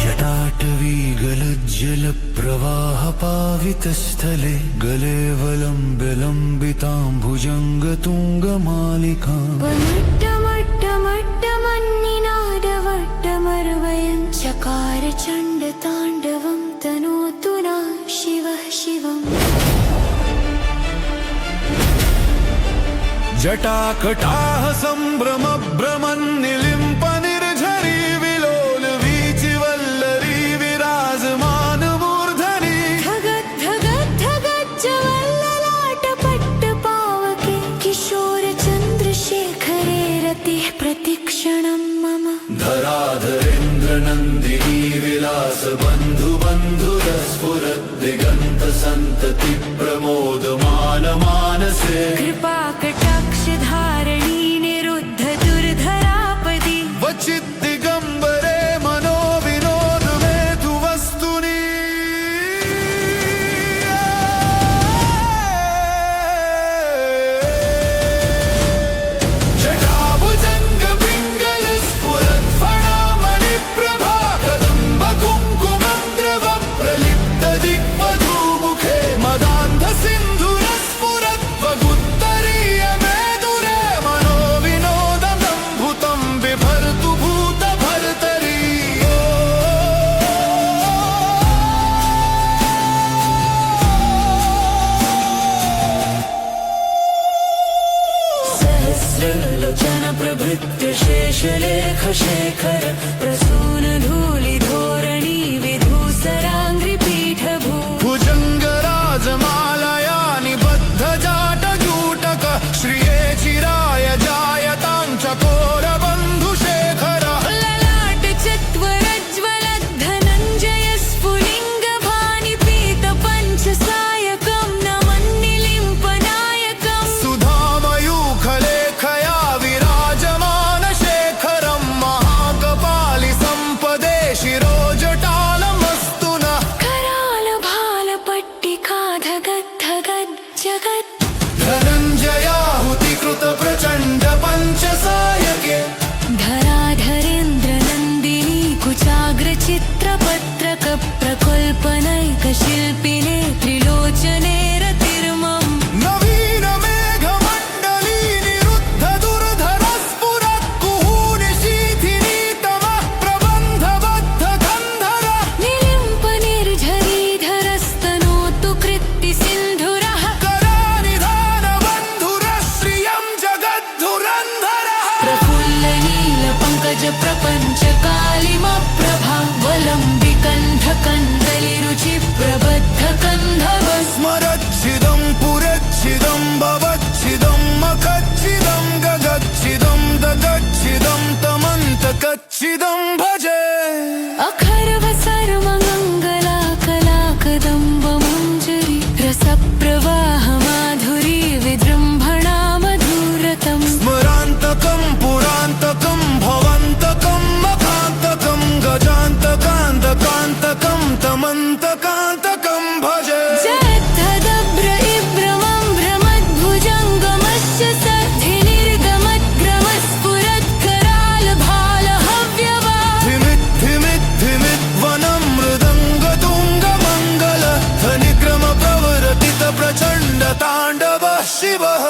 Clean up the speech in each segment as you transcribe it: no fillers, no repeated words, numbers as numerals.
जटाटवी गलज्जलप्रवाहपावितस्थले गलेवलम्ब्यलम्बिताम्बुजङ्गतुङ्गमालिकाम् वट्टमट्टमट्टमन्निनादवट्टमर्वयं चकार चण्डताण्डवं तनोतु नः शिवः शिवम्। जटाकटाः सम्भ्रमभ्रमन्निलिम्प निर्झरी विलोल वीचिवल्लरी विराजमानमूर्धनि धगद्धगद्धगज्जवल्ललाटपट्टपावके किशोर चन्द्रशेखरे रतिः प्रतिक्षणं मम धराधरेन्द्रनन्दिनी विलास बन्धुबन्धुरस्फुरद्दिगन्त सन्तति प्रमोदमान मानसे कृपाकटाक्षधारिणी निरुद्ध दुर्धरापदि वचित् दिगम्बरे मनोविनोद मेतु वस्तुनि जटाभुजङ्गपिङ्गलस्फुरत्फणामणिप्रभा कदम्बकुङ्कुमद्रव प्रलिप्त दिग्वधूमुखे मदान्धसिन्धुरस्फुरत्वगुत्तरीय मेदुरे मनोविनोदमम्भुतं बिभर्तु भूतभर्तरी सहस्रलोचन प्रभृत्य शेषलेखशेखर प्रसूनधूलिधोरणी विधूसराङ्घ्रिपीठभू भुजङ्गराजमालया निबद्धजाटजूटक श्रिये चिराय जायतां चकोरबन्धुशेखर ललाटचत्वरज्वलद्धनञ्जय स्फुलिङ्गभानिपीतपञ्चसायकं नमन्निलिम्पनायकम् सुधामयूखलेखया विराजमानशेखरं महाकपालि सम्पदे शिरोजटालमस्तु नः करालभालपट्टिकाधगद्धगद् जगत् धनञ्जयाहुतिकृत प्रचण्ड पञ्चसायके धराधरेन्द्रनन्दिनी कुचाग्रचित्रपत्रक प्रकल्पनैकशिल्पिने त्रिलोचने रतिर्मम् नवीन मेघमण्डली निरुद्ध दुर्धरस्फुरत् कुहूनिशीथिनी तमः प्रबन्धबद्ध गन्धर निलिम्प निर्झरीधरस्तनोतु कृत्तिसिन्धुरः करानिधानबन्धुरश्रियं जगद्धुरन्धरः प्रफुल्लनीलपङ्कज प्रपञ्चकालिमप्रभा वलम्बिकण्ठकन्दलिरुचि प्रबद्धकन्धव स्मरच्छिदं पुरच्छिदं भवच्छिदं मखच्छिदं गगच्छिदं दगच्छिदं तमन्तकच्छिदं भजे अखर्व सर्वमङ्गला कलाकदम्बमञ्जरी रसप्रवाह माधुरी विजृम्भणा मधुरतम् स्मरान्तकं पुरान्तकं भवन्तकं मखान्तकं गजान्तकान्तकान्तकं तमन्तकान्तकं भजे जयद्धदभ्र इभ्रमं भ्रमद्भुजङ्गमस्य सद्धिनिर्गमद्ग्रमस्फुरत्करालभालहव्यवा धिमित् धिमित् धिमित् वनं मृदङ्गतुङ्गमङ्गल धनिक्रम प्रवर्तित प्रचण्ड ताण्डव शिवः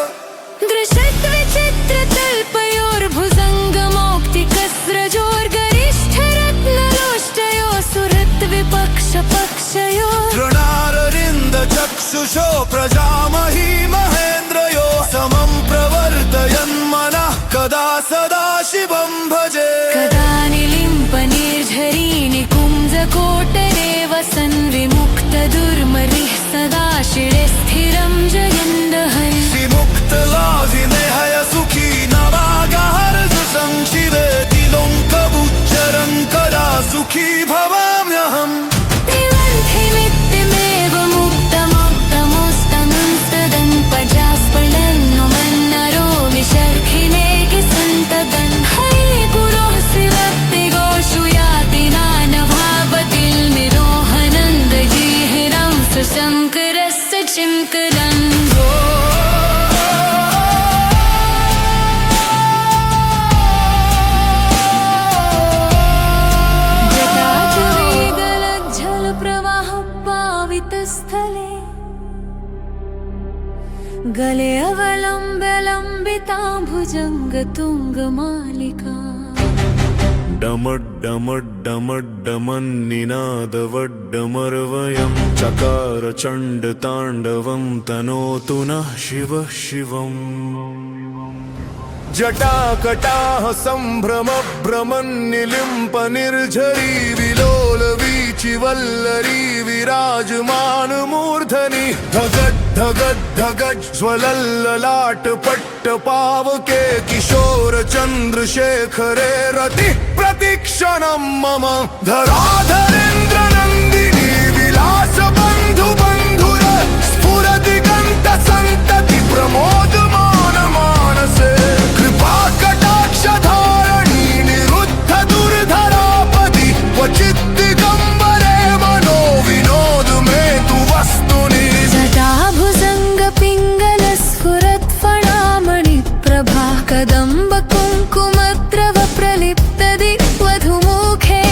दृशत्विचित्रतल्पयोर्भुजङ्गमौक्तिकस्रजोर्गरिष्ठरत्नलोष्टयो सुरत्विपक्षपक्षयो तृणारविन्द चक्षुषो प्रजामही महेन्द्रयो समं प्रवर्तयन्मनः कदा सदा शिवं भजे कदा निलिम्प निर्झरीणि कुञ्जकोटरे वसन् विमुक्तदुर्मरिः सदा शिरे स्थिरं जयन्दहन् विमुक्तलाजिनेहय सुखी नवागहर्ष संशिवेति लोङ्कबुच्चरं कदा सुखी भवाम्यहम् त्रिवन्थिमित्तिमेव मुक्तमोक्तमोस्तमुंस्तदन्पजास्फलन्नु मन्नरो विशर्खिनेकि सन्तदन् हरि गुरोः शिवप्तिगोषु याति नानभावतिल्निरोहनन्दजीहिरं सुशङ्करस्य चिङ्कर गले अवलम्ब्य लम्बिता भुजङ्गतुङ्गमालिका डमड्डमड्डमड्डमन्निनादवड्डमर्वयं चकार चण्डताण्डवं तनोतु नः शिवः शिवम् जटाकटाः सम्भ्रमभ्रमन्निलिम्प निर्झरी विलोलवीचिवल्लरी विराजमानमूर्धनि धगड् ज्वलल्ललाटपट्टपावके किशोर चन्द्रशेखरे रति प्रतिक्षणं मम धराधरेन्द्रनन्दिनी विलासबन्धुबन्धुर स्फुरदिगन्त सन्तति प्रमोदमान मानसे कृपाकटाक्षधारणी निरुद्ध दुर्धरापदि क्वचित् दिगम्बरे मनो विनोद मे तु वस्तुनि जटाभुजङ्गपिङ्गलस्फुरत्फणामणिप्रभा कदम्बकुङ्कुमद्रव प्रलिप्तदिग्वधूमुखे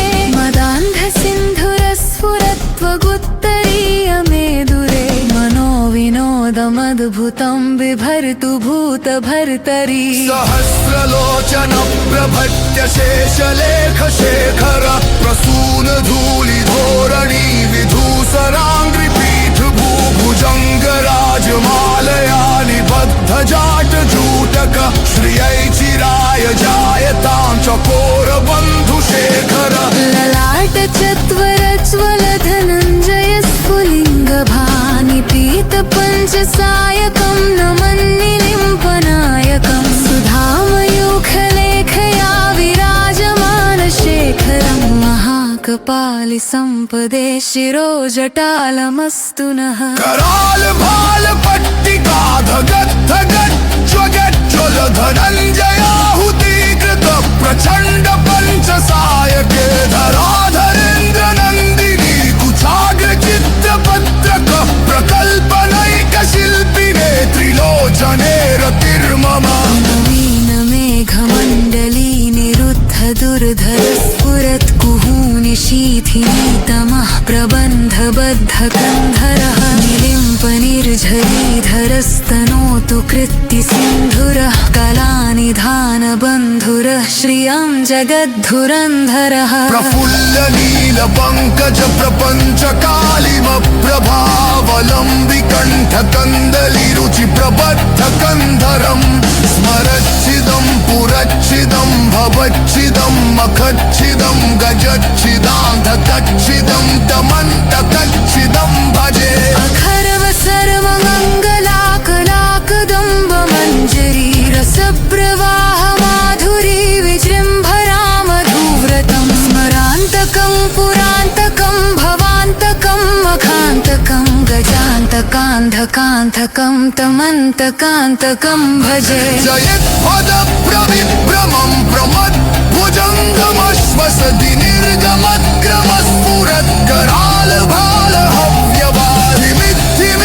मदान्धसिन्धुरस्फुरत्वगुत्तरीयमेदुरे मनो विनोदमद्भुतं बिभर्तु भूतभर्तरी सहस्रलोचन प्रभट्य शेषलेखशेखर प्रसून धूलिधोरणी विधूसराङ्घ्रिपीठ भूभुजङ्गराजमालया निबद्धजाटजूटक श्रियै चिराय जायतां चकोरबन्धुशेखर ललाटचत्वरज्वलधनञ्जय स्फुलिङ्गभानिपीतपञ्चसायकं नमन्निलिम्पनायकं सुधामयूखलेखया विराजमानशेखरं महाकपालिसम्पदे शिरोजटालमस्तु नः कराल भाल पट्टिका धगद्धगज्ज्वलधनञ्जयाहुतीकृत प्रचण्ड पञ्चसायके धराधरेन्द्र नन्दिनी कुचाग्र चित्रपत्रक प्रकल्पनैक शिल्पिने त्रिलोचने रतिर्मम नवीन मेघमण्डली निरुद्ध दुर्धर स्फुरत्कुहूनि शीथिनीतमः प्रबन्धबद्धकन्धरः निलिम्प निर्झरीधरस्तनोतु कृत्तिसिन्धुरः कलानिधानबन्धुरः श्रियं जगद्धुरन्धरः प्रफुल्ल नील पङ्कज प्रपञ्च कालिम प्रभावलम्बिकण्ठ कन्दली रुचि प्रबद्ध कन्धरम् स्मरच्छिदं पुरच्छिदं भवच्छिदं मखच्छिदं गजच्छिदान्धकच्छिदं तमन्तकच्छिदं भजे अखर्व सर्वमङ्गलाकलाकदम्बमञ्जरी रसप्रवाह माधुरी विजृम्भरा मधुव्रतं स्मरान्तकं पुरान्तकं भवान्तकं मखान्तकं गजान्तकान्धकान्धकं तमन्तकान्तकं भजे जयत्पदप्रविभ्रमं प्रमद्भुजङ्गमश्वसति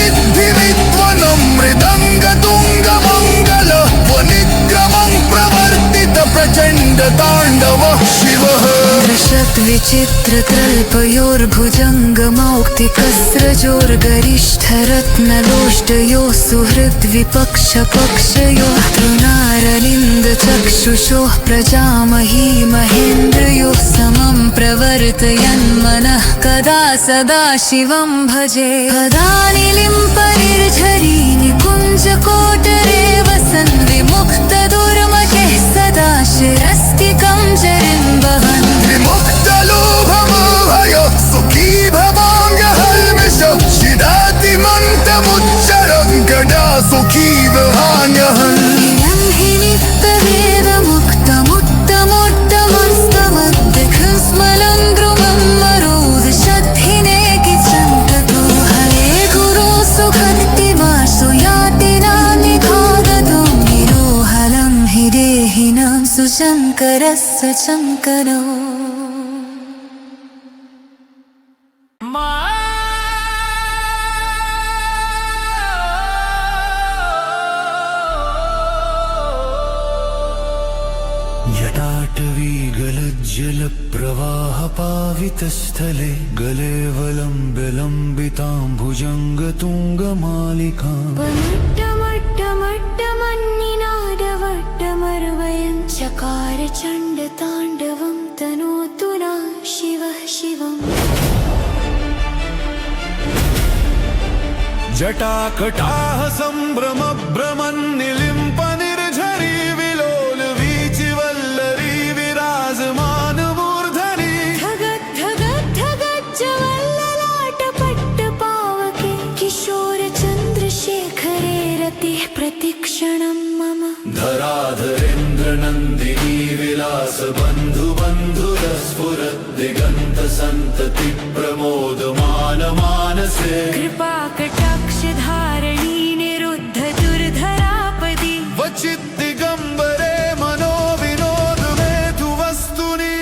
निर्गमद्ग्रमस्फुरद्गरालभालहव्यवादिमिद्धिमिद्धिमिद्वनं मृदङ्गतुङ्गमङ्गल वनिग्रमं प्रवर्तित प्रचण्ड ताण्डव शिवः दृशद्विचित्रकल्पयोर्भुजङ्गमौक्तिकस्रजोर्गरिष्ठरत्नलोष्टयोः सुहृद्विपक्षपक्षयोः तृणारविन्दचक्षुषोः प्रजामही महेन्द्रयोः समं प्रवर्तयन्मनः कदा सदा शिवं भजे कदा निलिम्प निर्झरी निकुञ्जकोटरे वसन् विमुक्तदुर्मतेः सदा शिरस्तिकं जरिं वहन् विमुक्तलोभमोहय सुखी भवाम्यहर्निश शिदातिमन्तमुच्चरं गदा सुखी वहाम्यहम् इयं हि नित्यवेदमुक्तमुत्तमोत्तमस्तमद्दिखं स्मलन्द्रुमं मरोदशद्धिने किचन्ततो हरे गुरो सुखक्तिवासु याति नानि खादतो निरोहलं हि देहिनां सुशङ्करस्य शङ्करो जटाटवी गलज्जलप्रवाहपावितस्थले गले वलम्ब्य लम्बितां भुजङ्गतुङ्गमालिकाम् प्रचण्डताण्डवं तनोतु नः शिवः शिवम् जटाकटाः सम्भ्रम भ्रमन्निलिम्प निर्झरी विलोल वीचिवल्लरी विराजमान मूर्धनि धगत् धगत् धगत् ज्वललाटपट्टपावके किशोर चन्द्रशेखरे रतिः प्रतिक्षणं मम धराधरेन्द्र नन्दिनी विलास बन्धु बन्धुर स्फुरत् दिगन्त सन्तति प्रमोदमान मानसे कृपाकटाक्षधारिणी निरुद्ध दुर्धरापदि वचित् दिगम्बरे मनो विनोद मेधु वस्तुनि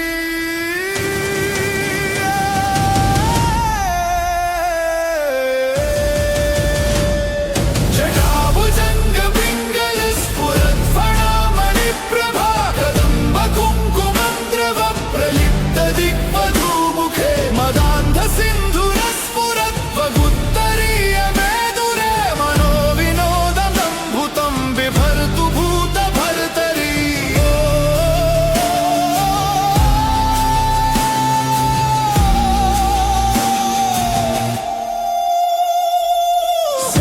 जटाभुजङ्ग पिङ्गल स्फुरत् फणामणि प्रभा कदम्ब कुङ्कुमं द्रव प्रलिप्त दिग्वधूमुखे मदान्ध सिन्धुर स्फुरत् वगुत्तरीय मेदुरे मनो विनोदं भूतं बिभर्तु भूत भर्तरी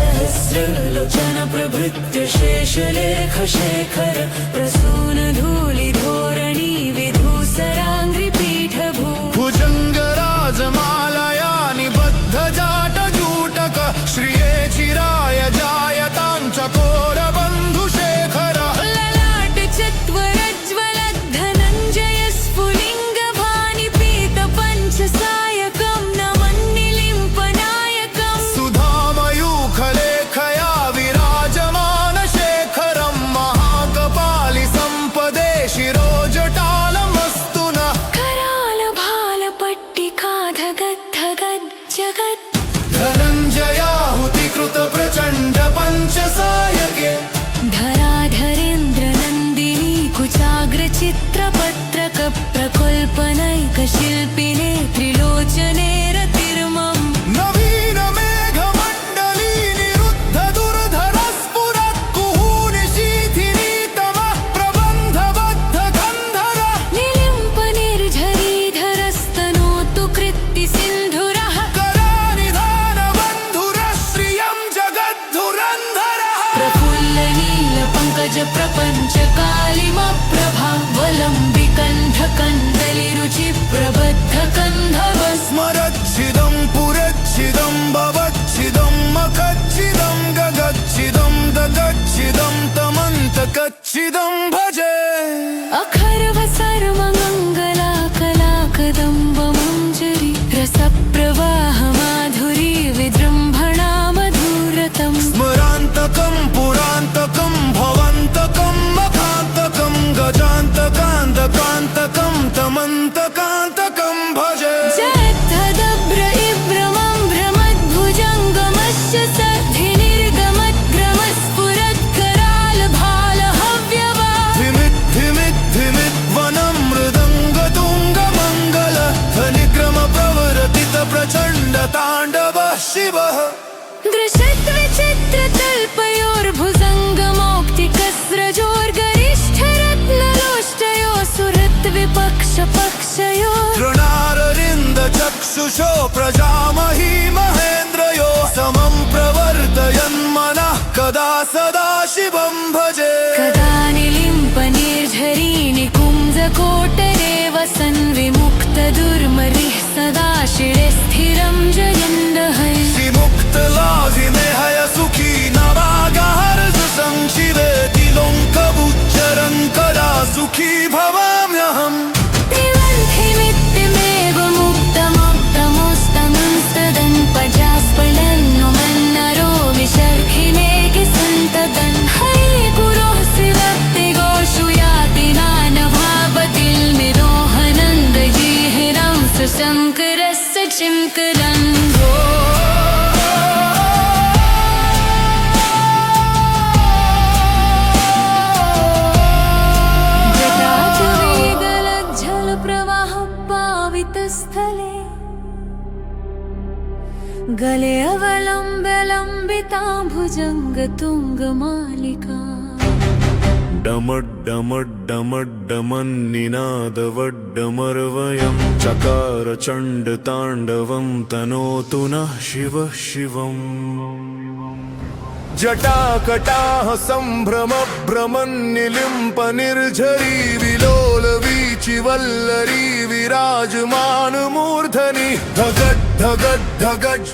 सहस्रलोचन प्रभृत्य शेषलेख शेखर प्रसून धूलि धोरणी विधूसराङ्घ्रिपीठभू भुजङ्गराजमालया निबद्ध जाटजूटक श्रिये चिराय जायतां चकोरबन्धुशेखर ललाट चत्वरज्वलद्धनञ्जय स्फुलिङ्गभानि पीत पञ्चसायकं नमन्निलिम्पनायकम् सुधामयूखलेखया विराजमान शेखरं महाकपालि सम्पदे शिरोजटालमस्तु नः करालभालपट्टिका धगत् धगत् जगत् धनञ्जयाहुतिकृत प्रचण्ड पञ्चसायके धराधरेन्द्र नन्दिनी कुचाग्रचित्रपत्रक प्रकल्पनैकशिल्पिने त्रिलोचने रतिर्मम् नवीन मेघमण्डली निरुद्ध दुर्धर स्फुरत् कुहूनि शीथिनी तमः प्रबन्धबद्ध गन्धर निलिम्प निर्झरीधरस्तनोतु कृत्ति सिन्धुरः करानिधान बन्धुर श्रियं जगद्धुरन्धरः प्रफुल्ल नील पङ्कज प्रपञ्च कालिमप्रभावलम्बिकण्ठ कन्दलिरुचि प्रबद्ध कन्धवस् स्मरच्छिदं पुरच्छिदं भवच्छिदं मखच्छिदं गगच्छिदं दगच्छिदं तमन्तकच्छिदं भजे अखर्व सर्वमङ्गला कलाकदम्बमञ्जरी रसप्रवाह माधुरी विजृम्भणा मधुरतम् स्मरान्तकं पुरान्तकं भवन्तकं मखान्तकं गजान्तकान्तकान्तकं तमन्तकान्तकं भजे जयद्धदभ्र इभ्रमं भ्रमद्भुजङ्गमस्य सद्धिनिर्गमद्ग्रमस्फुरत्करालभालहव्यवा धिमित् धिमित् धिमित् वनं मृदङ्गतुङ्गमङ्गल धनिक्रम प्रवरतित प्रचण्ड ताण्डवः शिवः दृशत्विचित्रतल्पयोर्भुजङ्गमौक्तिकस्रजोर्गरिष्ठरत्नलोष्टयो सुहृद्विपक्षपक्षयो तृणारविन्द चक्षुषो प्रजामही महेन्द्रयो समं प्रवर्तयन्मनः कदा सदा शिवं भजे कदा निलिम्प निर्झरीणि कुञ्जकोटरे वसन् विमुक्तदुर्मरिः सदा शिरे स्थिरं जयन्दहै श्रीमुक्तलाभिमेहय सुखी नवागहर्ष संशिवेति लोङ्कबुच्चरं कदा सुखी भवाम्यहम् त्रिवन्धिमित्तिमेव मुक्तमुक्तमुस्तमुंस्तदन् पजास्फलन्नुमन्नरो विशर्खिमेकि सन्तदन् है गुरोः श्रीभक्तिगोषु याति नानभावतिल्मिरोहनन्दजीहिरं सुशङ्करस्य चिङ्करन् स्थले गले अवलम्ब्य लम्बिता भुजङ्गतुङ्गमालिका डमड्डमड्डमड्डमन्निनादवड्डमर्वयं चकार चण्डताण्डवं तनोतु नः शिवः शिवम् जटाकटाः सम्भ्रमभ्रमन्निलिम्प निर्झरी विलोलवीचिवल्लरी विराजमानमूर्धनि धगड्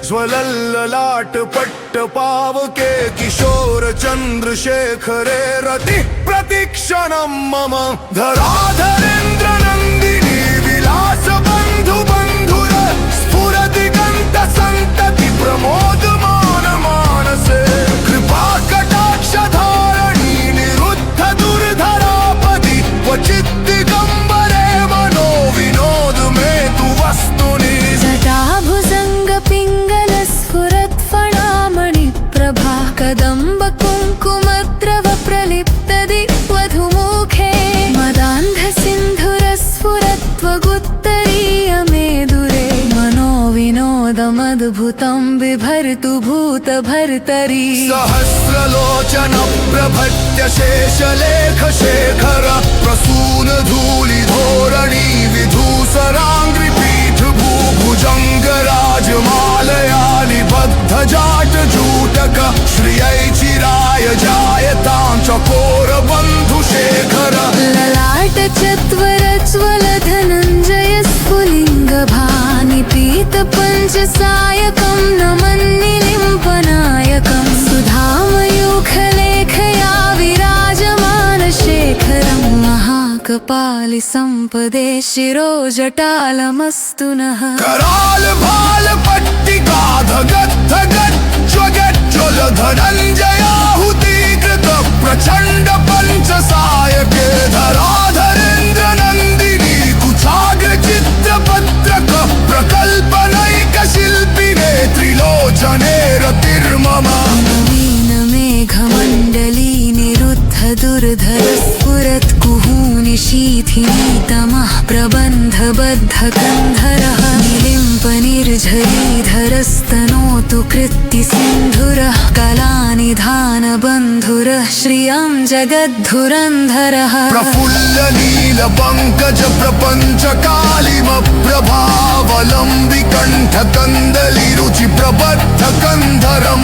ज्वलल्ललाटपट्टपावके किशोरचन्द्रशेखरे रतिः प्रतिक्षणं मम धराधरेन्द्रनन्दिनी विलासबन्धुबन्धुर स्फुरदिगन्तसन्तति प्रमोदमानमानसे कृपाकटाक्षधारणी निरुद्ध दुर्धरापदि क्वचित् दिगम्बरे मनो विनोद मे तु वस्तुनि जटाभुजङ्गपिङ्गलस्फुरत्फणामणिप्रभा कदम्बकुङ्कुमद्रव प्रलिप्तदिग्वधूमुखे मदान्धसिन्धुरस्फुरत्वगुत्तरीयमेदुरे मनो विनोदमद्भुतं बिभर्तु भूतभर्तरी सहस्रलोचन प्रभट्य शेषलेखशेखर प्रसूनधूलिधोरणी विधूसराङ्घ्रिपीठ भूभुजङ्गराजमालया निबद्धजाटजूटक श्रियै चिराय जायतां चकोरबन्धुशेखर ललाटचत्वरज्वलधनञ्जय स्फुलिङ्गभानि पीतपञ्चसायकं नमन्निलिम्पनायकं सुधामयूखलेखया विराजमानशेखरं महाकपालि सम्पदे शिरोजटालमस्तु नः कराल भाल पट्टिका धनञ्जयाहुतीकृत प्रचण्ड पञ्चसायके धराधरेन्द्र नन्दिनी कुचाग्र चित्रपत्रक प्रकल्पनैक शिल्पिने त्रिलोचने रतिर्मम नवीन मेघमण्डली निरुद्ध दुर्धर स्फुरत् कुहूनि शीथिनीतमः प्रबन्धबद्ध कन्धरः निलिम्प निर्झरीधरस्तनोतु कृत्ति सिन्धुरः कलानिधानबन्धुरः श्रियं जगद्धुरन्धरः प्रफुल्ल नील पङ्कज प्रपञ्च कालिम प्रभावलम्बिकण्ठ कन्दली रुचि प्रबद्ध कन्धरं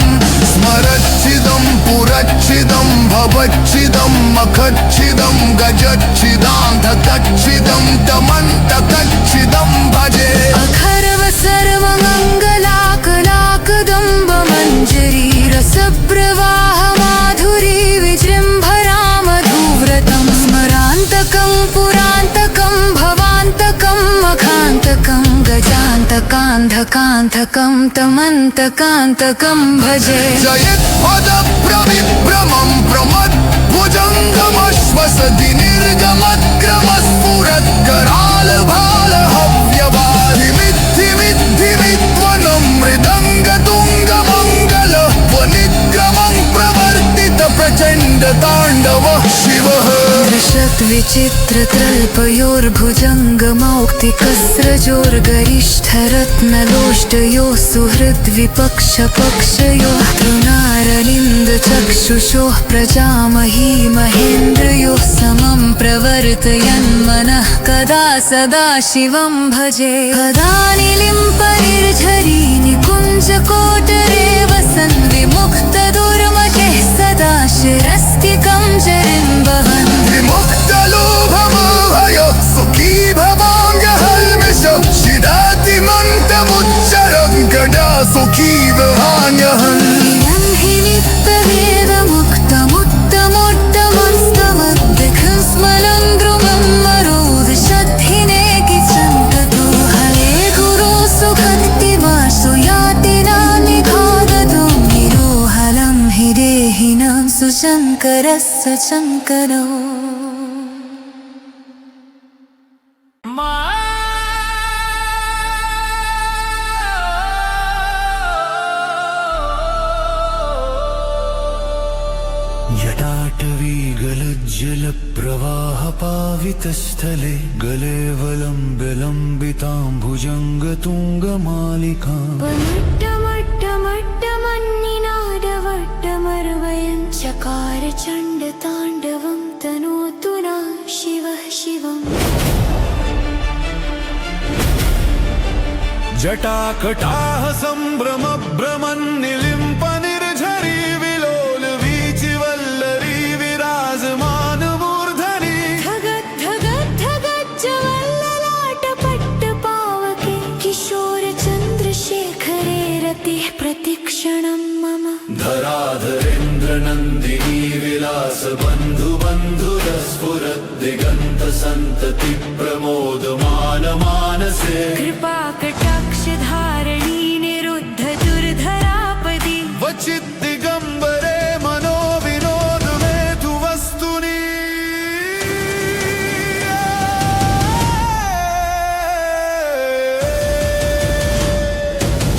स्मरच्छिदं पुरच्छिदं भवच्छिदं मखच्छिदं गजच्छिदान्धकच्छिदं दमन्तकच्छिदं भजे अखर्व सर्वमङ्गलाकलाकदम्बमञ्जरी रसप्रवाह माधुरी विजृम्भरा मधुव्रतं स्मरान्तकं पुरान्तकं भवान्तकं मखान्तकं गजान्तकान्धकान्धकं तमन्तकान्तकं भजे जयत्पद प्रविभ्रमं प्रमद भुजङ्गमश्वसति निर्गमद्ग्रमस्फुरत्कराल भाल हव्यवादि मिद्धि मिद्धि विद्वनं मृदङ्ग तुङ्ग मङ्गल वनिग्रमं प्रवर्तित प्रचण्ड ताण्डव शिवः विचित्रतल्पयोर्भुजङ्गमौक्तिकस्रजोर्गरिष्ठरत्नलोष्टयोः सुहृद्विपक्षपक्षयोः तृणारविन्दचक्षुषोः प्रजामही महेन्द्रयोः समं प्रवर्तयन्मनः कदा सदा शिवं भजे कदा निलिम्प निर्झरी निकुञ्जकोटरे वसन् विमुक्तदुर्मते सदा शिरस्तिकं चरिं वहन् विमुक्तलोभमोहय सुखी भवाङ्गहल्मिष शिरातिमन्तमुच्चरं गदा सुखी वहान्यहम् इयं हि नित्यवेदमुक्तमुत्तमोत्तमस्तमद्दिखं स्मलं द्रुमं मरोदशद्धिने किचन्ततो हले गुरो सुभक्तिवासु याति नानिखादतो निरोहलं हि देहिनां सुशङ्करस्य शङ्करो जटाटवी गलज्जलप्रवाहपावितस्थले गले वलम्बितां भुजङ्गतुङ्गमालिकाम् वट्टमट्टमट्टमन्निनादवट्टमर्वयं चकार चण्डताण्डवं तनु जटाकटाह सम्भ्रम भ्रमन्निलिम्प निर्झरी विलोल वीचिवल्लरी विराजमान मूर्धनि धगत धगत धगत ज्वललाट पट्ट पावके किशोर चन्द्रशेखरे रतिः प्रतिक्षणं मम धराधरेन्द्र नन्दिनी विलास बन्धु बन्धुरस्फुरद् दिगन्त सन्तति प्रमोदमान मानसे कृपा कटाक्ष धारणी निरुद्ध दुर्धरापदि वचित् दिगम्बरे मनो विनोद मेधु वस्तुनि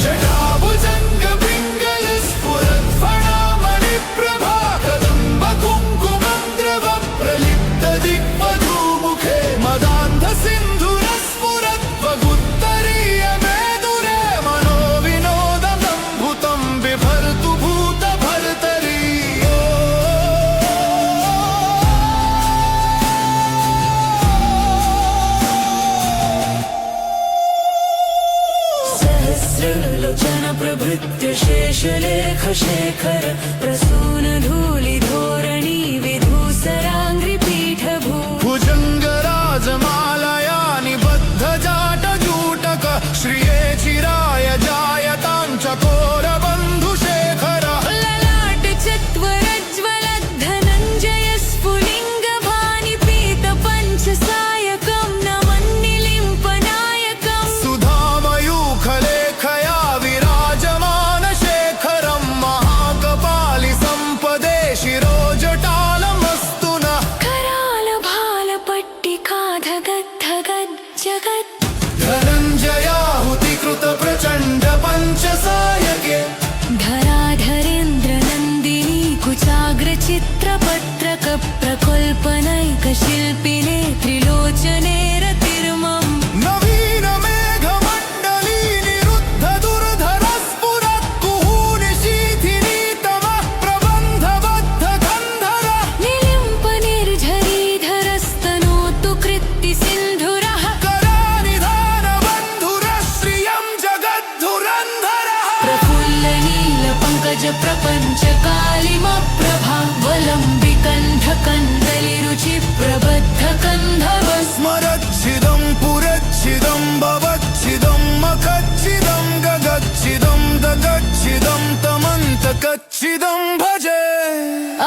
जटाभुजङ्ग पिङ्गल स्फुरत् फणामणि प्रभा कदम्ब कुङ्कुमं द्रव प्रलिप्त दिग्वधूमुखे मदान्ध सिन्धुरस्फुरत् वगुत्तरीय मेदुरे मनो विनोदं भूतं बिभर्तु भूत भर्तरी सहस्रलोचन प्रभृत्य शेषलेख शेखर प्रसून धूलि धोरणी विधूसराङ्घ्रिपीठ भू भुजङ्गराजमालया निबद्ध जाटजूटक श्रिये चिराय जायतां चकोरबन्धुशेखर ललाट चत्वरज्वलद् धनञ्जय स्फुलिङ्गभानि पीत पञ्चसायकं नमन्निलिम्पनायकम् सुधामयूखलेखया विराजमान शेखरं महाकपालि सम्पदे शिरोजटालमस्तु नः कराल भाल पट्टिका धगद् धगद् जगत् धनञ्जयाहुतिकृत प्रचण्ड पञ्चसायके धराधरेन्द्र नन्दिनी कुचाग्रचित्रपत्रक प्रकल्पनैक शिल्पिने त्रिलोचने रतिर्मम् नवीन मेघमण्डली निरुद्ध दुर्धर स्फुरत् कुहूनि शीथिनी तमः प्रबन्धबद्ध गन्धर निलिम्प निर्झरीधरस्तनोतु कृत्ति सिन्धुरः करानिधान बन्धुरः श्रियं जगद्धुरन्धरः प्रफुल्ल नील पङ्कज प्रपञ्च कालिमप्रभावलम्बि कण्ठकन्दलिरुचि प्रबद्ध कन्धव स्मरच्छिदं पुरच्छिदं भवच्छिदं मखच्छिदं गगच्छिदं दगच्छिदं तमन्तकच्छिदं भजे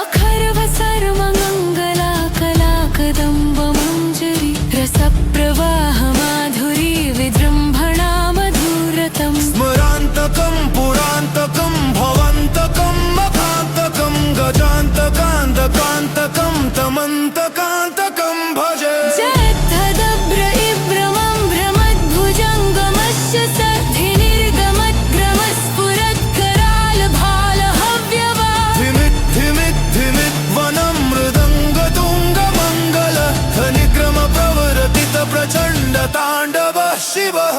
अखर्व सर्वमङ्गला कलाकदम्ब मञ्जरी रसप्रवाह माधुरी विजृम्भणा मधुरतम् स्मरान्तकं पुरान्तकं भवन्तकं मखान्तकं गजान्तकान्तकान्तकं तमन्तकान्तकं भजे जयद्धदभ्र इभ्रमं भ्रमद्भुजङ्गमस्य सद्धिनिर्गमद्ग्रमस्फुरत्कराल भाल हव्यवा धिमित् धिमित् धिमित् वनं मृदङ्गतुङ्गमङ्गल धनिक्रम प्रवरतित प्रचण्ड ताण्डवः शिवः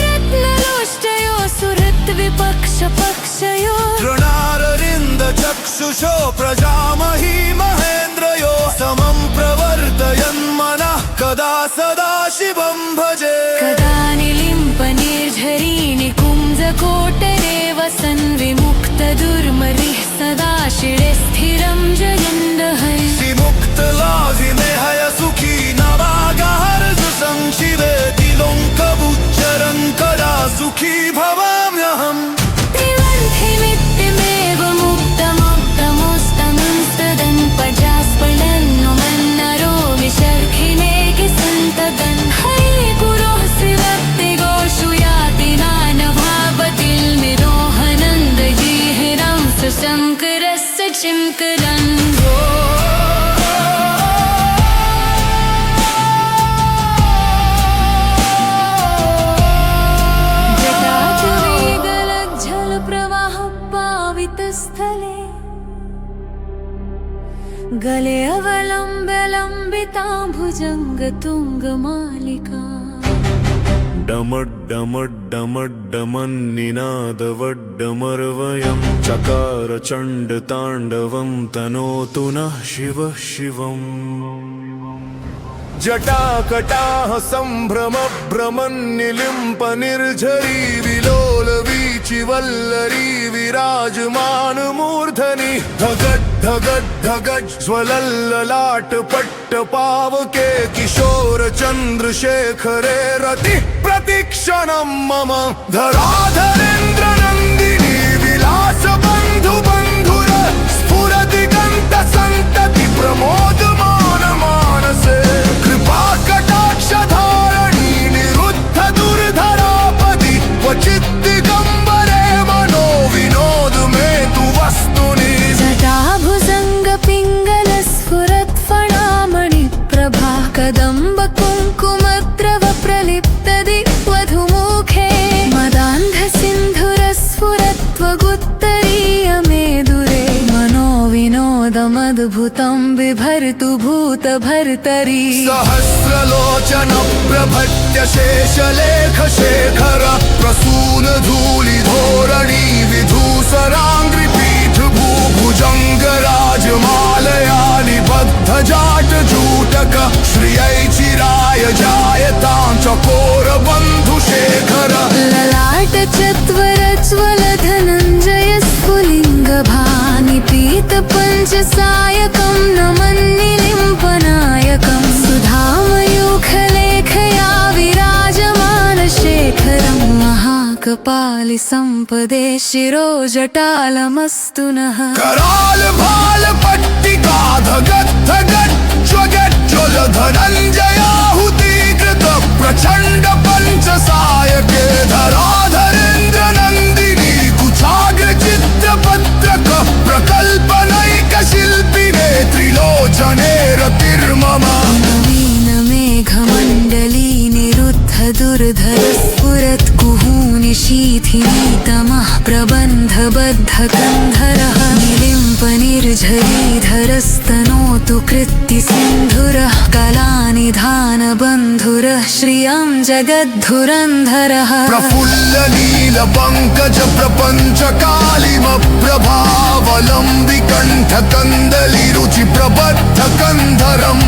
दृशत्विचित्रतल्पयोर्भुजङ्गमौक्तिकस्रजोर्गरिष्ठरत्नलोष्टयो सुरत्विपक्षपक्षयो तृणारविन्द चक्षुषो प्रजामही महेन्द्रयो समं प्रवर्तयन् मनः कदा सदा शिवं भजे कदा निलिम्प निर्झरीणि कुञ्जकोटरे वसन् विमुक्त दुर्मरिः सदा शिरे स्थिरं जयन्दहन् विमुक्तलाभिमेहय सुखी नवागहर्ष संशिवेति लोङ्कबुच्चरन् कदा सुखी भवाम्यहम् त्रिवर्धिमित्यमेव मुक्तमुक्तमुस्तमुस्तदन् पजास्फलन्नु मन्नरो विशर्खिनेकि सन्तदन् है गुरोः श्रीभक्तिगोषु याति नानभावतिल्मिरोहनन्दजीहिरं सुशङ्करस्य चिङ्करन् स्थले गले अवलम्ब्य लम्बिता भुजङ्गतुङ्गमालिका डमड्डमड्डमड्डमन्निनादवड्डमर्वयं चकार चण्डताण्डवं तनोतु नः शिवः शिवम् जटाकटाः सम्भ्रम भ्रमन्निलिम्प निर्झरी विलोल वीचिवल्लरी विराजमान मूर्धनि धगड् धगड् धगड् ज्वलल्ललाट पट्टपावके किशोर चन्द्रशेखरे रति प्रतिक्षणं मम धराधरेन्द्र नन्दिनी विलास बन्धु बन्धुर स्फुरति गन्त सन्तति प्रमोदमान मानसे कृपा कटाक्ष धारणी निरुद्ध दुर्धरापदि क्वचित् दिगम्बरे मनो विनोद मे तु वस्तुनि जटाभुजङ्ग पिङ्गल स्फुरत् फणामणि प्रभा कदम्ब कुङ्कुमद्रव प्रलिप्त दिग्वधुमुखे मदान्ध सिन्धुर स्फुरत्वगुत्तरीय मेदुरे मनो विनोदमद्भुतं बिभर्तु भूत भर्तरी सहस्रलोचन प्रभट्य शेषलेख शेखर प्रसून धूलि धोरणी विधूसराङ्घ्रि पीठ भूभुजङ्ग राजमालया निबद्ध जाट जूटक श्रियै चिराय जायतां चकोर बन्धु शेखर ललाट चत्वर ज्वल धनञ्जय स्फुलिङ्ग भानि पीत पञ्चसायकं नमन्निलिम्पनायकं सुधामयूखलेखया विराजमान शेखरं महाकपालि सम्पदे शिरो जटालमस्तु नः कराल भाल पट्टिका धगत् धगत् ज्वगत् ज्वल धनञ्जयाहुतीकृत प्रचण्ड पञ्चसायके धराधरेन्द्र नन्दिनी कुचाग्र चित्रपत्रक प्रकल्पनैक शिल्पिने त्रिलोचने रतिर्मम नवीन मेघमण्डली निरुद्ध दुर्धर स्फुरत् कुहूनि शीथिनीतमः प्रबन्धबद्ध कन्धरः निलिम्प निर्झरीधरस्तनोतु कृत्ति सिन्धुरः कलानिधान बन्धुरः श्रियं जगद्धुरन्धरः प्रफुल्ल नील पङ्कज प्रपञ्च कालिम प्रभावलम्बि कण्ठ कन्दलि रुचि प्रबद्ध कन्धरं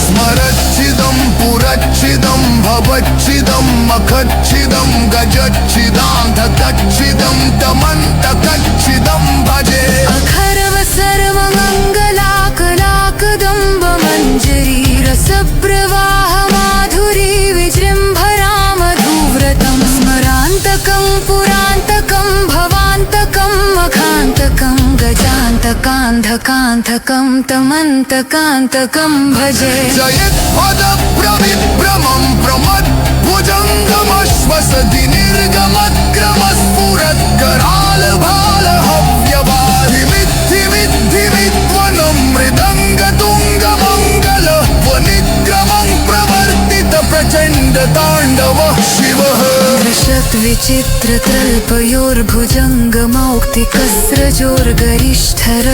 स्मरच्छिदं पुरच्छिदं भवच्छिदं मखच्छिदं गजच्छिदान्धकच्छिदं तमन्तकच्छिदं भजे अखर्व सर्वमङ्गलाकलाकदम्ब मञ्जरी रसप्रवाह माधुरी विजृम्भरा मधुव्रतं स्मरान्तकं पुरान्तकं भवान्तकं मखान्तकं गजान्तकान्धकान्धकं तमन्तकान्तकं भजे जयत्पद प्रविभ्रमं प्रमद भुजङ्गमश्वसति निर्गमत्क्रमस्फुरत् कराल भाल हव्यवाधि मिद्धि मिद्धि विद्वनं मृदङ्ग तुङ्ग मङ्गल वनिग्रमं प्रवर्तित प्रचण्ड ताण्डव शिवः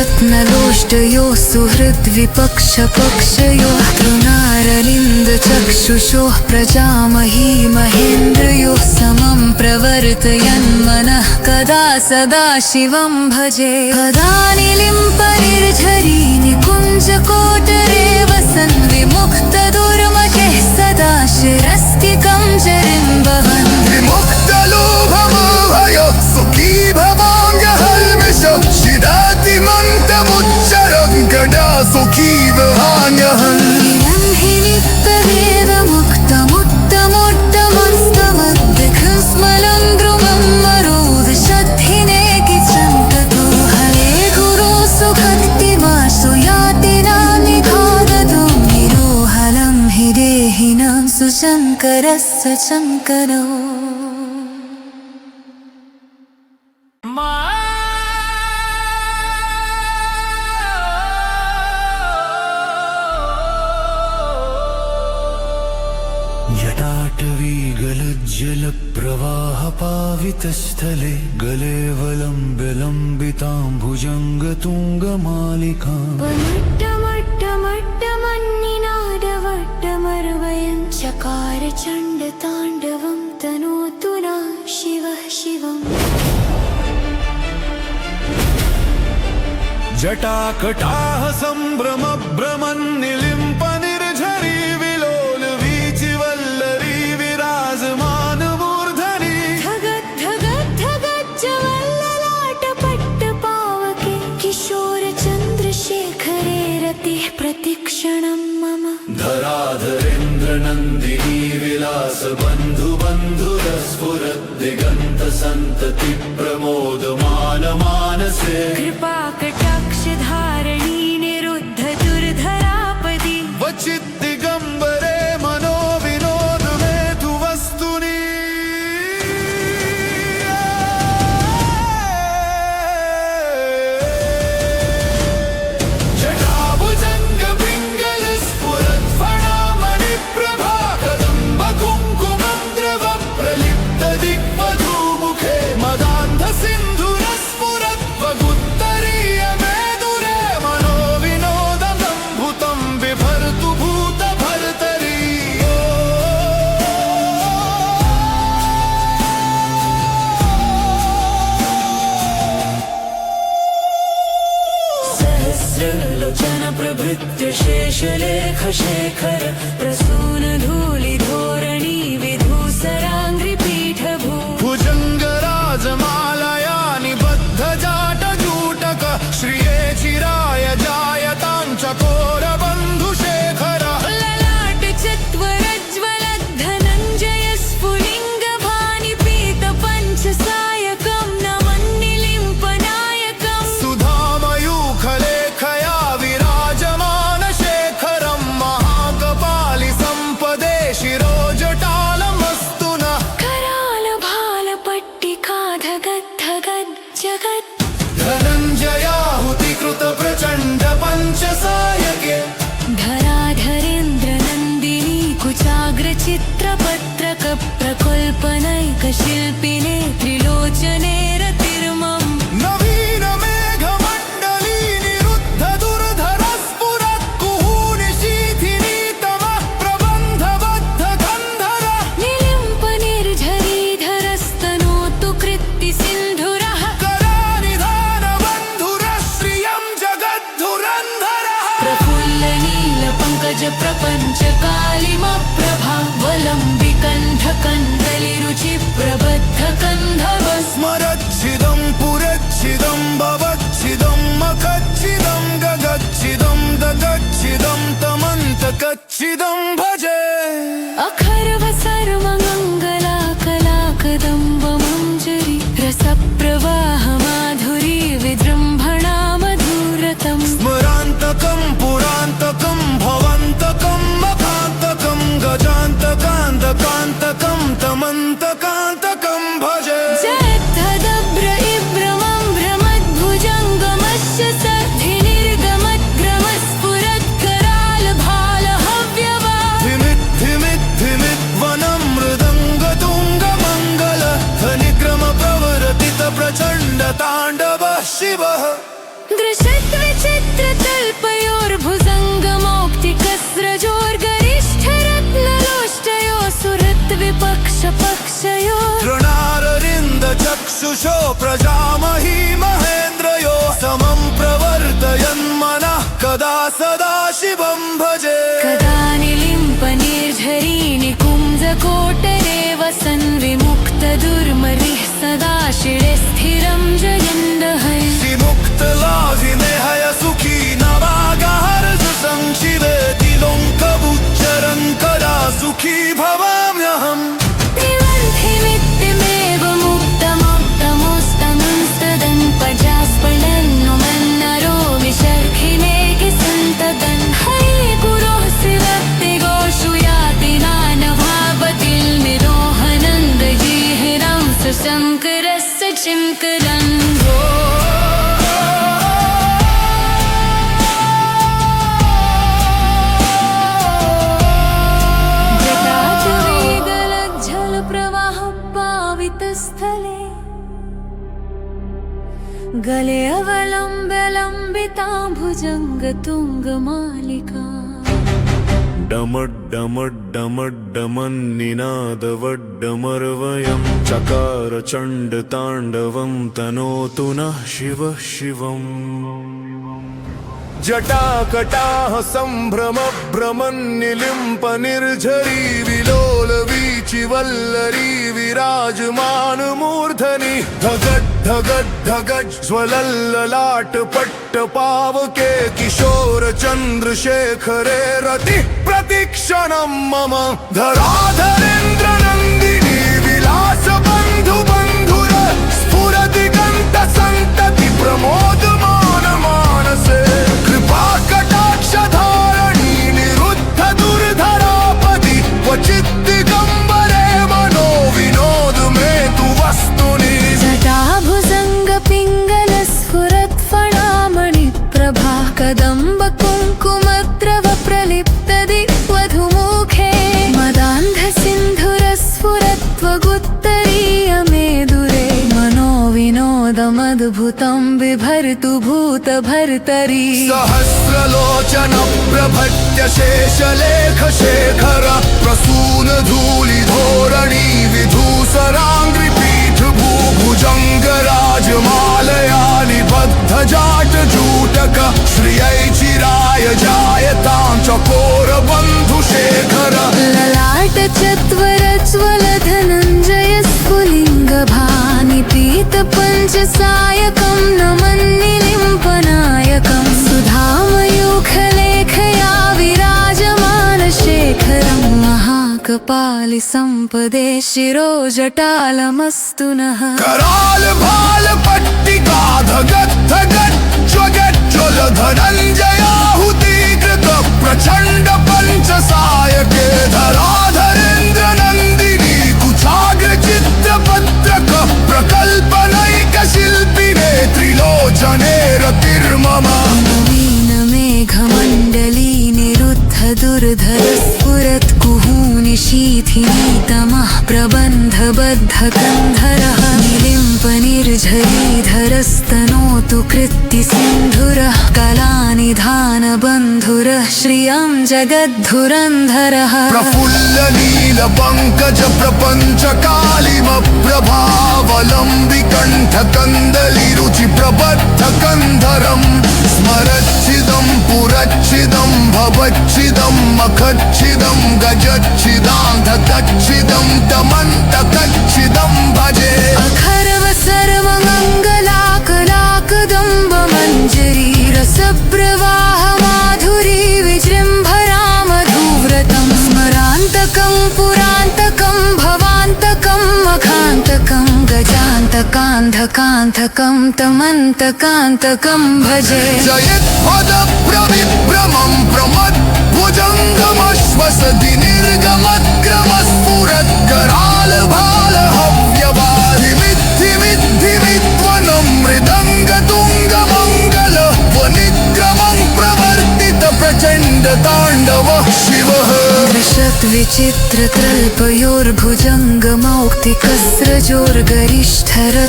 विचित्रतल्पयोर्भुजङ्गमौक्तिकस्रजोर्गरिष्ठरत्नलोष्टयोः सुहृद्विपक्षपक्षयोः तृणारलिन्दचक्षुषोः प्रजामही महेन्द्रयोः समं प्रवर्तयन्मनः कदा सदा शिवं भजे कदा निलिम्प निर्झरी निकुञ्जकोटरे वसन् विमुक्तदुर्मतेः सदा शिरस्तिकं जरिम्बवन् विमुक्तलोभमोहय सुखी भवाम्यहल्मिष शिरातिमन्तमुच्चरं गदा सुखी वहाम्यहम् इदं हि नित्यवेदमुक्तमुत्तमोत्तमस्तमद्दिखं स्मलं द्रुमं मरोदशद्धिनेकि सन्ततो हरे गुरो सुभक्तिमासु याति नानिखादतु निरोहलं हि देहिनां सुशङ्करस्य शङ्करो जटाटवी गलज्जलप्रवाहपावितस्थले गले वलम्बितां भुजङ्गतुङ्गमालिकां वट्टमट्टमट्टमन्निनादवट्टमर्वयं चकार चण्डताण्डवं तनोतु नः शिवः शिवम् जटाकटाः सम्भ्रम भ्रमन्निलिम्प निर्झरी विलो बन्धु बन्धुरस्फुरद् दिगन्त सन्तति प्रमोदमान मानसे कृपा कटाक्ष धारणी निरुद्ध दुर्धरापदि वचित् दिगम्बरे मनो विनोद मेतु वस्तुनि जटाभुजङ्ग पिङ्गल स्फुरत् फणामणिप्रभा कदम्ब कुङ्कुमं द्रव प्रलिप्त दिग्वधूमुखे मदान्ध सिन्धुरस्फुरत् वगुत्तरीय मेदुरे मनो विनोदं भूतं बिभर्तु भूत भर्तरी सहस्रलोचन प्रभृत्य शेषलेख शेखर प्रसून धूलि धोरणी विधूसराङ्घ्रिपीठभू भुजङ्गराजमालया निबद्ध जाटजूटक श्रिये चिराय जायतां चकोरबन्धुशेखर ललाट चत्वरज्वलद्धनञ्जय स्फुलिङ्गभानि पीत पञ्चसायकं नमन्निलिम्पनायकम् सुधामयूखलेखया विराजमान शेखरं महाकपालि सम्पदे शिरोजटालमस्तु नः कराल भाल पट्टिका धगद्धगद् जगत् धनञ्जयाहुतिकृत प्रचण्ड पञ्चसायके धराधरेन्द्र नन्दिनी कुचाग्र चित्रपत्रक प्रकल्पनैक शिल्पिने त्रिलोचने रतिर्मम् नवीन मेघमण्डली निरुद्ध दुर्धर स्फुरत् कुहूनि शीथिनी तमः प्रबन्धबद्ध गन्धर निलिम्प निर्झरीधरस्तनोतु कृत्ति सिन्धुरः करानिधान बन्धुरश्रियं जगद्धुरन्धरः प्रफुल्ल नील पङ्कज प्रपञ्च कालिमप्रभा वलम्बिकण्ठ कन्दलिरुचि प्रबद्ध कन्धवस् स्मरच्छिदं पुरच्छिदं भवच्छिदं मखच्छिदं गगच्छिदं दगच्छिदं तमन्तकच्छिदं भजे अखर्व सर्वमङ्गलाकलाकदम्बमञ्जरी रसप्रवाह माधुरी विजृम्भणा मधुरतम् स्मरान्तकं पुरान्तकं भवन्तकं मखान्तकं गजान्तकान्तकान्तकं तमन्तकान्तकं भजे जयद्धदभ्र इभ्रमं भ्रमद्भुजङ्गमस्य सद्धिनिर्गमद्ग्रमस्फुरत्कराल भाल हव्यवा धिमित् धिमित् धिमित् वनं मृदङ्गतुङ्गमङ्गल धनिक्रम प्रवर्तित प्रचण्ड ताण्डवः शिवः दृशत् विचित्रतल्पयोर्भुजङ्गमौक्तिकस्रजोर्गरिष्ठरत्नलोष्टयो सुरत् विपक्षपक्षयो तृणारविन्द चक्षुषो प्रजामही महेन्द्रयो समं प्रवर्तयन्मनः कदा सदा शिवं भजे कदा निलिम्प निर्झरीणि कुञ्जकोटरे वसन् विमुक्त दुर्मरिः सदा शिरे स्थिरं जयन्दहै विमुक्तलाभिनेहय सुखी नवागहर्ष संशिवेति लोङ्कबुच्चरन् कदा सुखी भवाम्यहम् त्रिवर्धिमित्यमेव मुक्तमोक्तमोस्तमंस्तदन् पजास्पलन्नु मन्नरो विशर्खिनेकि सन्तदन् हरि गुरोः श्रीभक्तिगोषु याति नानभावतिल्निरोहनन्दजीहिरं सुशङ्करस्य चिङ्करन् स्थले गले अवलम्ब्य लम्बिता भुजङ्गतुङ्गमालिका डमड्डमड्डमड्डमन्निनादवड्डमर्वयं चकार चण्डताण्डवं तनोतु नः शिवः शिवम् जटाकटाः सम्भ्रम भ्रमन्निलिम्प निर्झरी विलोल वीचिवल्लरी विराजमान मूर्धनि धगड् धगड् धगड् ज्वलल्ललाट पट्ट पावके किशोर चन्द्रशेखरे रति प्रतीक्ष लोचनं मम धराधरेन्द्र नन्दिनी विलास बन्धु बन्धुर स्फुरति गन्त सन्तति प्रमोदमान मानसे कृपा कटाक्ष धारणी निरुद्ध दुर्धरापदि क्वचित् दिगम्बरे मनो विनोद मे तु वस्तुनि जटाभुजङ्ग पिङ्गल स्फुरत्फणामणि प्रभा कदम्ब कुङ्कुमद्रव प्रलिप्त दिग्वधूमुखे मदान्ध सिन्धुर स्फुरत्वगुत्तरीय मेदुरे मनो विनोदमद्भुतं बिभर्तु भूत भर्तरी सहस्रलोचन प्रभट्य शेषलेख शेखर प्रसून धूलि धोरणी विधूसराङ्घ्रि पीठ भूभुजङ्ग राजमालया निबद्ध जाट जूटक श्रियै चिराय जायतां चकोर बन्धु शेखर ललाट चत्वरज्वल धनञ्जय स्फुलिङ्गभानि पीत पञ्चसायकं नमन्निलिम्पनायकं सुधामयूखलेखया विराजमान शेखरं महाकपालि सम्पदे शिरोजटालमस्तु नः कराल भाल पट्टिका धगत् धगत् ज्वगत् ज्वल धनञ्जयाहुतीकृत प्रचण्ड पञ्चसायके धराधरेन्द्र नन्दिनी कुचाग्र चित्रपत्रक प्रकल्पनैक शिल्पिने त्रिलोचने रतिर्मम नवीन मेघमण्डली निरुद्ध दुर्धर स्फुरत् कुहूनि शीथिनी तमः प्रबन्धबद्ध कन्धरः निलिम्प निर्झरीधरस्तनोतु कृत्ति सिन्धुरः कलानिधान बन्धुरः श्रियं जगद्धुरन्धरः प्रफुल्ल नील पङ्कज प्रपञ्च कालिम प्रभावलम्बि कण्ठ कन्दलि रुचि प्रबद्ध कन्धरम् स्मरच्छिदं पुरच्छिदं भवच्छिदं मखच्छिदं गजच्छिदान्धकच्छिदं तमन्तकच्छिदं भजे अखर्व सर्वमङ्गलाकलाकदम्ब मञ्जरी रसप्रवाह माधुरी विजृम्भरामधुव्रतं स्मरान्तकं पुरान्तकं भवान्तकं मखान्तकं गजान्तकान्धकान्धकं तमन्तकान्तकं भजे जयत्पद प्रविभ्रमं प्रमद भुजङ्गमश्वसति निर्गमद्ग्रमस्फुरत् कराल भाल हव्यवादि मिद्धि मिद्धि विद्वनं मृदङ्ग तुङ्ग मङ्गल वनिग्रमं प्रवर्तित प्रचण्ड ताण्डवः शिवः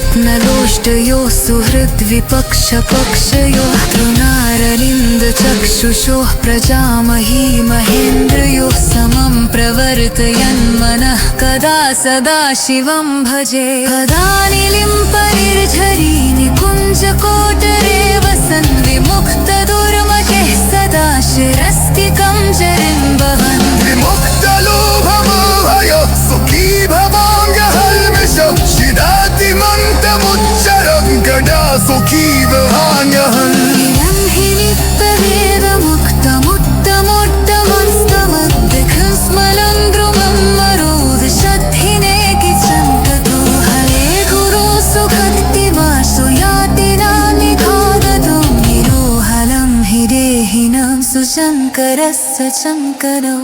दृशद्विचित्रकल्पयोर्भुजङ्गमौक्तिकस्रजोर्गरिष्ठरत्नलोष्टयोः सुहृद्विपक्षपक्षयोः तृणारविन्दचक्षुषोः प्रजामही महेन्द्रयोः समं प्रवर्तयन् मनः कदा सदा शिवं भजे कदा निलिम्प निर्झरी निकुञ्जकोटरे वसन् विमुक्त दुर्मतेः सदा शिरस्तिकं जरिं वहन् विमुक्तलोभमोहय सुखी भवाम्यहल्मिष शिदातिमन्तमुच्चरं गडा सुखी वहाम्यहम् इदं हि नित्यवेदमुक्तमुत्तमोत्तमस्तमद्दिखं स्मलं द्रुमं मरोदशद्धिने किचन्ततो हरे गुरो सुखक्तिवासु याति नानि खादतु निरोहलं हि देहिनां सुशङ्करस्य शङ्करो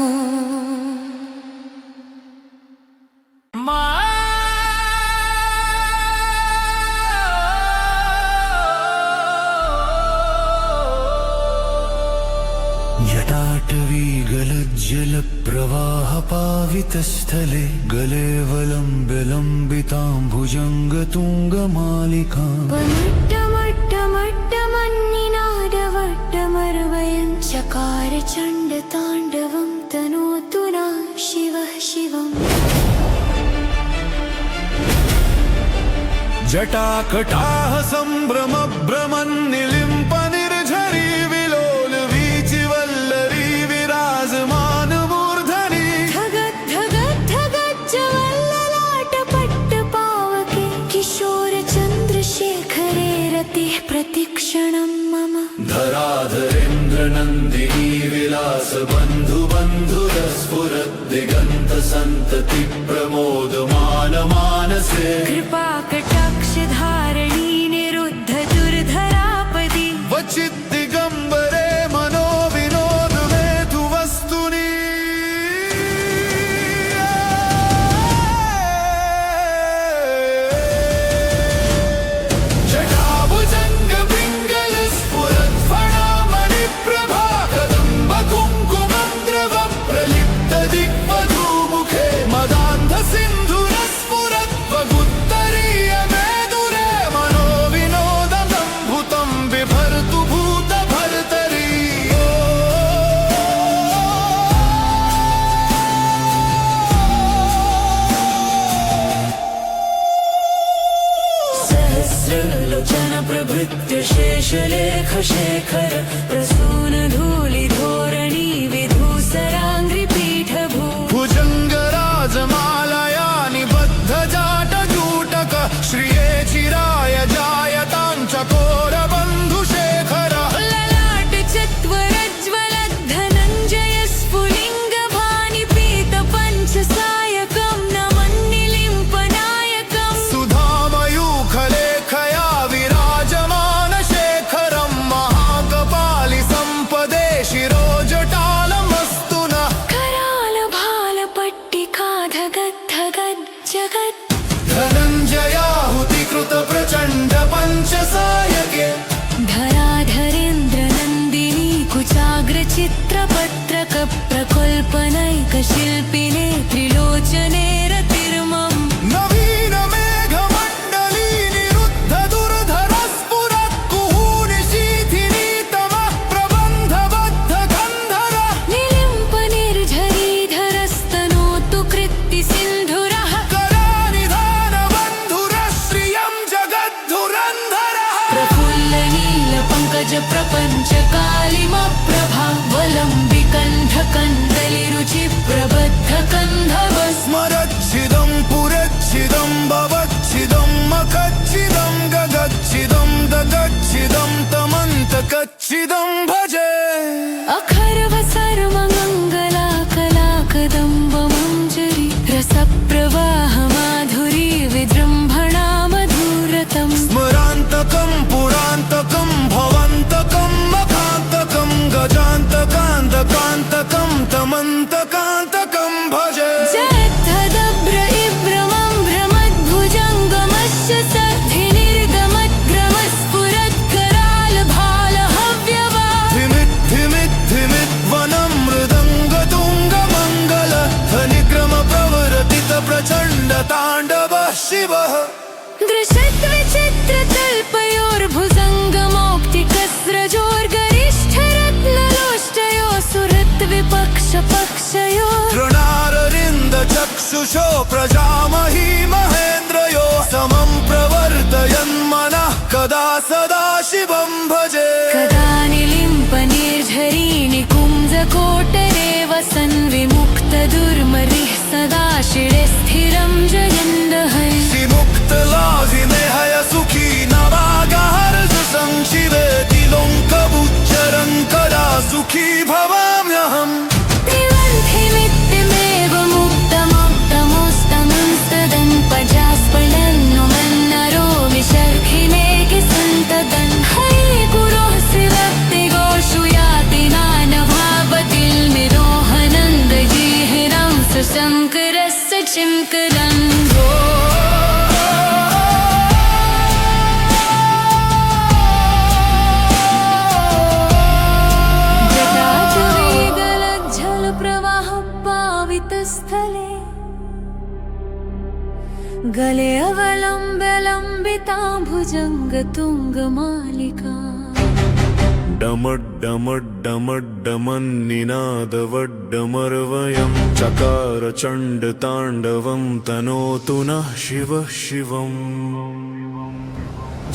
जटाटवी गलज्जलप्रवाहपावितस्थले गले वलम्बितां भुजङ्गतुङ्गमालिकाम् वट्टमट्टमट्टमन्निनादवट्टमर्वयं चकार चण्डताण्डवं तनोतु नः शिवः शिवम् जटाकटाः सम्भ्रम भ्रमन्निलिम्प निर्झरी विलोल वीचि वल्लरी विराजमान मूर्धनि धगत् धगत् धगत् च वल्ललाट पट्ट पावके किशोर चन्द्रशेखरे रतिः प्रतिक्षणं मम धराधरेन्द्रनन्दिनी विलास बन्धु बन्धुरस्फुरद्दिगन्त सन्तति प्रमोदमान मानसे कृपाकटाक्षधारिणी निरुद्ध दुर्धरापदि वचित् दिगम्बरे मनोविनोद मेधु वस्तुनि जटाभुजङ्ग पिङ्गल स्फुरत्फणामणिप्रभा कदम्ब कुङ्कुमं द्रव प्रलिप्त दिग्वधूमुखे मदान्ध सिन्धुरस्फुरद्वगुत्तरीय मेदुरे मनोविनोदं भूतं बिभर्तु भूत भर्तरी सहस्रलोचन प्रभृत्य शेषलेख शेखर प्रसून धूलि धोरणी विधूसराङ्घ्रिपीठभू भुजङ्गराजमालया निबद्ध जाटजूटक श्रिये चिराय जायतां चकोरबन्धुशेखर ललाट चत्वरज्वलद्धनञ्जय स्फुलिङ्गभानि पीत पञ्चसायकं नमन्निलिम्पनायकम् सुधामयूखलेखया विराजमान शेखरं महाकपालि सम्पदे शिरोजटालमस्तु नः करालभालपट्टिकाधगद्धगद् जगत् धनञ्जयाहुतिकृत प्रचण्ड पञ्चसायके धराधरेन्द्रनन्दिनी कुचाग्रचित्रपत्रक प्रकल्पनैकशिल्पिने त्रिलोचने रतिर्मम् नवीन मेघमण्डली निरुद्ध दुर्धर स्फुरत् कुहूनि शीथिनी तमः प्रबन्धबद्ध गन्धर निलिम्प निर्झरीधरस्तनोतु कृत्ति सिन्धुरः करानिधान बन्धुरश्रियं जगद्धुरन्धरः प्रफुल्ल नील पङ्कज प्रपञ्च कालिमप्रभावलम्बिकण्ठकन्दलिरुचि प्रबद्ध कन्धवस् स्मरच्छिदं पुरच्छिदं भवच्छिदं मखच्छिदं गगच्छिदं दगच्छिदं तमन्तकच्छिदं भजे अखर्व सर्वमङ्गलाकलाकदम्बमञ्जरी रसप्रवाह माधुरी विजृम्भणा मधुरतम् स्मरान्तकं पुरान्तकं भवन्तकं मखान्तकं गजान्तकान्तकान्तकं तमन्तकान्तकं भजे जद्धदभ्र इभ्रमं भ्रमद्भुजङ्गमस्य सद्धिनिर्गमद्ग्रमस्फुरत्करालभालहव्यवा धिमित् धिमित् धिमित् वनं मृदङ्गतुङ्गमङ्गल धनिक्रम प्रवरतित प्रचण्ड ताण्डवः शिवः दृशत्विचित्रतल्पयोर्भुजङ्गमौक्तिकस्रजोर्गरिष्ठरत्नलोष्टयो सुहृद्विपक्षपक्षयो तृणारविन्द चक्षुषो प्रजामही महेन्द्रयो समं प्रवर्तयन्मनः कदा सदा शिवं भजे कदा निलिम्प निर्झरीणि कुञ्जकोटरे वसन् विमुक्तदुर्मरिः सदा शिरे स्थिरं जयन्दहै मुक्तलाजिनेहय सुखी नवागहर्ष संशिवेति लोङ्कबुच्चरं कदा सुखी भवाम्यहम् त्रिवन्थिमित्तिमेव मुक्तमुक्तमुस्तमुस्तदन् पजास्फलन्नुमन्नरो विशर्खिमेकि सन्तदन् है गुरोः श्रीभक्तिगोषु याति नानभावतिल्मिरोहनन्दजीहिरं सुशङ्करस्य चिङ्करन् स्थले गले अवलम्ब्य लम्बिता भुजङ्गतुङ्गमालिका डमड्डमड्डमड्डमन्निनादवड्डमर्वयं चकार चण्डताण्डवं तनोतु नः शिवः शिवम्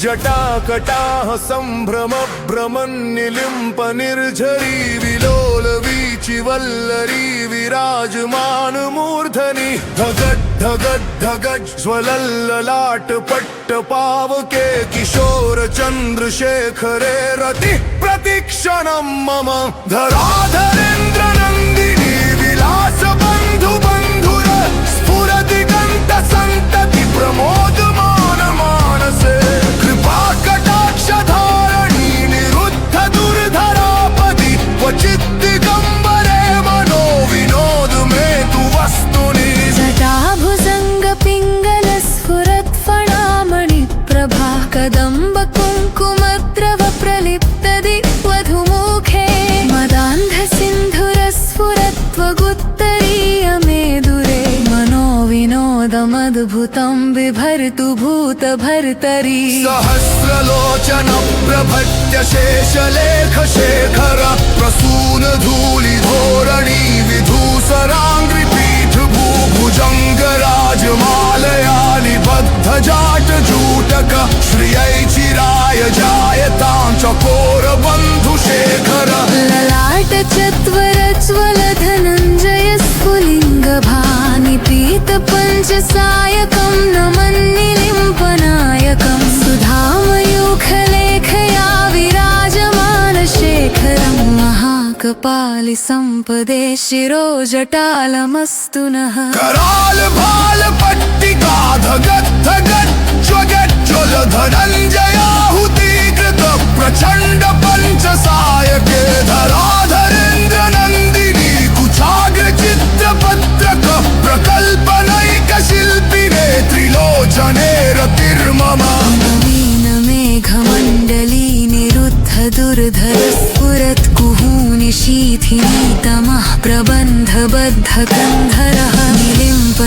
जटाकटाः सम्भ्रम भ्रमन्निलिम्प निर्झरी विलोल वीचि वल्लरी विराजमान मूर्धनि धगड् धगड् धगड् ज्वलल्ललाट पट्ट पावके किशोर चन्द्रशेखरे रति प्रतिक्षणं मम धराधरेन्द्र नन्दिनी विलास बन्धु बन्धुर स्फुरति गन्त सन्तति प्रमोदमान मानसे कृपा कटाक्ष धारणी निरुद्ध दुर्धरापदि क्वचित् दिगम्बरे मनो विनोद मे तु वस्तुनि जटाभुजङ्ग पिङ्गल स्फुरत् फणामणि प्रभा कदम्ब कुङ्कुमद्रव प्रलिप्त दिग्वधुमुखे मदान्ध सिन्धुर स्फुरत्वगुत्तरीय मेदुरे मनो विनोदमद्भुतं बिभर्तु भूतभर्तरी सहस्रलोचन प्रभट्य शेषलेख शेखर प्रसून धूलि धोरणी विधूसराङ्घ्रि पीठ भूभुजङ्ग राजमालया निबद्ध जाट जूटक श्रियै चिराय जायतां चकोर बन्धु शेखर ललाट चत्वरज्वल धनञ्जय स्फुलिङ्ग भानि पीत पञ्चसायकं नमन्निलिम्पनायकं सुधामयूखलेखया विराजमान शेखरं महाकपालि सम्पदे शिरोजटालमस्तु नः कराल भाल पट्टिका धगत् धगत् ज्वगत् ज्वल धनञ्जयाहुतीकृत प्रचण्ड पञ्चसायके धराधरेन्द्र नन्दिनी कुचाग्र चित्रपत्रक प्रकल्पनैक शिल्पिने त्रिलोचने रतिर्मम नवीन मेघमण्डली निरुद्ध दुर्धर स्फुरत् कुहूनि शीथिनीतमः प्रबन्धबद्ध कन्धरः निलिम्प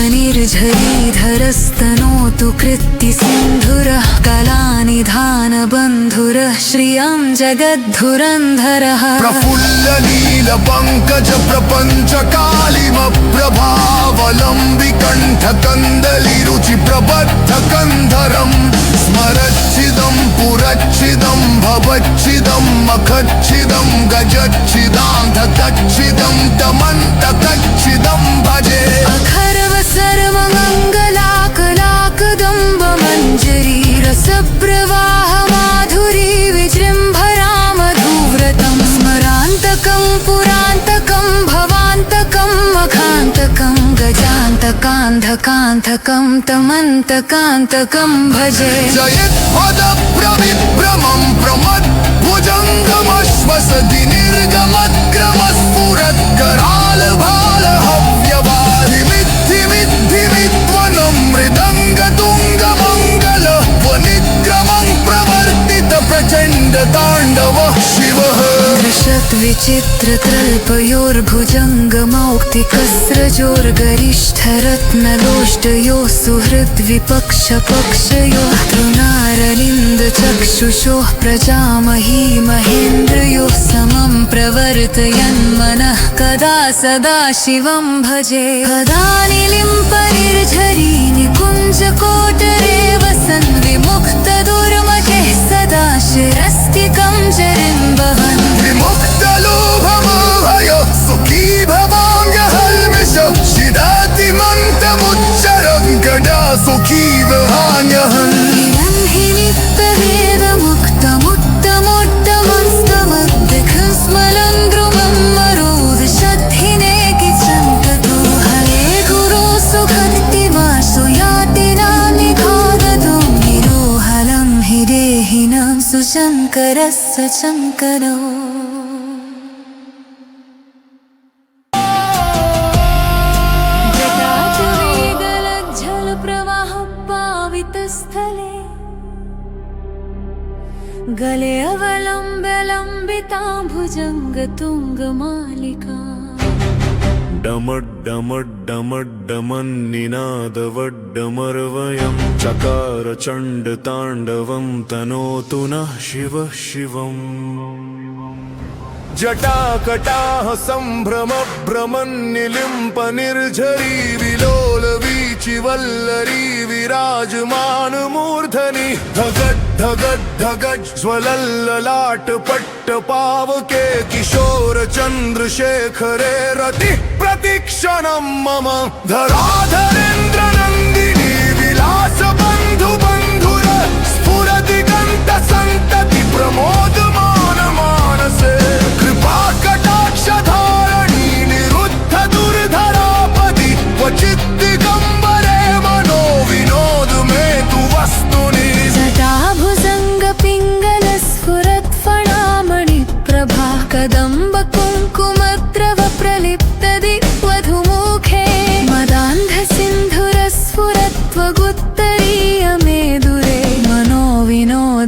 निर्झरीधरस्तनोतु कृत्ति सिन्धुरः कलानिधान बन्धुरः श्रियं जगद्धुरन्धरः प्रफुल्ल नील पङ्कज प्रपञ्च कालिम प्रभावलम्बि कण्ठ कन्दलि रुचि प्रबद्ध कन्धरम् स्मरच्छिदं पुरच्छिदं भवच्छिदं मखच्छिदं गजच्छिदान्धकच्छिदं दमन्तकच्छिदं भजे अखर्व सर्वमङ्गलाकलाकदम्ब मञ्जरी रसप्रवाह माधुरी विजृम्भरा मधुव्रतं स्मरान्तकं पुरान्तकं भवान्तकं मखान्तकं गजान्तकान्धकान्धकं तमन्तकान्तकं भजे जयत्पद प्रविभ्रमं प्रमत् भुजङ्गमश्वसति निर्गमद्ग्रम स्फुरत् कराल भाल हव्यवादि मिद्धि मिद्धि विद्वनं मृदङ्ग तुङ्ग मङ्गल वनिग्रमं प्रवर्तित प्रचण्ड ताण्डव शिवः दृशत् विचित्रतल्पयोर्भुजङ्गमौक्तिकस्रजोर्गरिष्ठरत्नलोष्टयोः सुहृद्विपक्षपक्षयोः तृणारविन्दचक्षुषोः प्रजामही महेन्द्रयोः समं प्रवर्तयन्मनः कदा सदा शिवं भजे कदा निलिम्प निर्झरी निकुञ्जकोटरे वसन् विमुक्तदुर्मतेः सदा शिरस्तिकं जरिं वहन् विमुक्तलोभमोहय सुखी भवाम्यहल्मिष शिदातिमन्तमुच्चरं गदा सुखी वहाम्यहम् इदं हि नित्यवेदमुक्तमुत्तमोत्तमस्तमद्दिखं स्मलं ध्रुवं मरोदशद्धिनेकि सन्ततो हरे गुरो सुभक्तिवासु याति नानिखादतु निरोहलं हि देहिनां सुशङ्करः सशङ्करो स्थले गले अवलम्ब्य लम्बितां भुजङ्गतुङ्गमालिका डमड्डमड्डमड्डमन्निनादवड्डमर्वयं चकार चण्डताण्डवं तनोतु नः शिवः शिवम् जटाकटाः सम्भ्रम भ्रमन्निलिम्प निर्झरी विलोल वीचिवल्लरी विराजमान मूर्धनि धगड् धगड् धगड् ज्वलल्ललाट पट्टपावके किशोर चन्द्रशेखरे रति प्रतिक्षणं मम धराधरेन्द्र नन्दिनी विलास बन्धु बन्धुर स्फुरति गन्त सन्त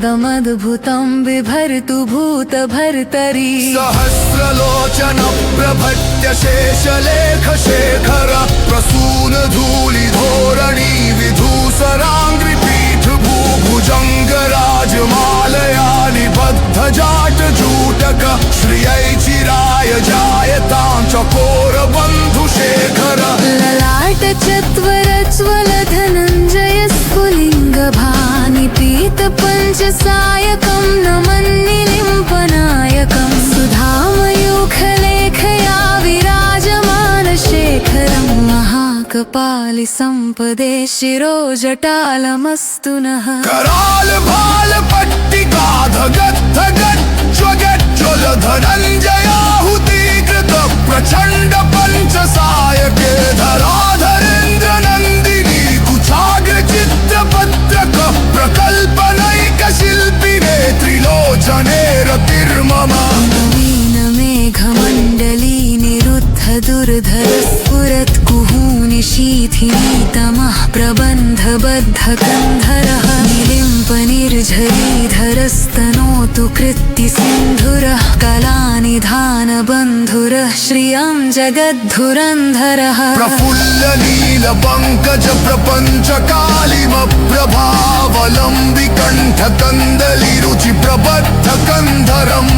मोदमद्भुतं बिभर्तु भूतभर्तरि सहस्रलोचन प्रभट्य शेषलेखशेखर प्रसून धूलिधोरणी विधूसराङ्घ्रि पीठ भूभुजङ्गराजमालया निबद्ध जाट जूटक श्रियै चिराय जायतां चकोर बन्धुशेखर ललाट चत्वरज्वल धनञ्जय स्फुलिङ्गभानि पीत पञ्चसायकं नमन्निलिम्पनायकं सुधामयूखलेखया विराजमानशेखरं महाकपालि सम्पदे शिरोजटालमस्तु नः कराल भाल पट्टिका धगज्ज्वल धनञ्जयाहुतीकृत प्रचण्ड पञ्चसायके धराधरेन्द्र नन्दिनी कुचाग्र चित्रपत्रक प्रकल्पनैक शिल्पिने त्रिलोचने रतिर्मम नवीन मेघमण्डली निरुद्ध दुर्धर स्फुरत्कुहूनि शीथिनीतमः प्रबन्धबद्धकन्धरः निलिम्पनिर्झरीधरस्तनोतु कृत्तिसिन्धुरः कलानिधानबन्धुरः श्रियं जगद्धुरन्धरः प्रफुल्ल नील पङ्कज प्रपञ्च कालिम प्रभावलम्बि कण्ठ कन्दलि रुचि प्रबद्ध कन्धरं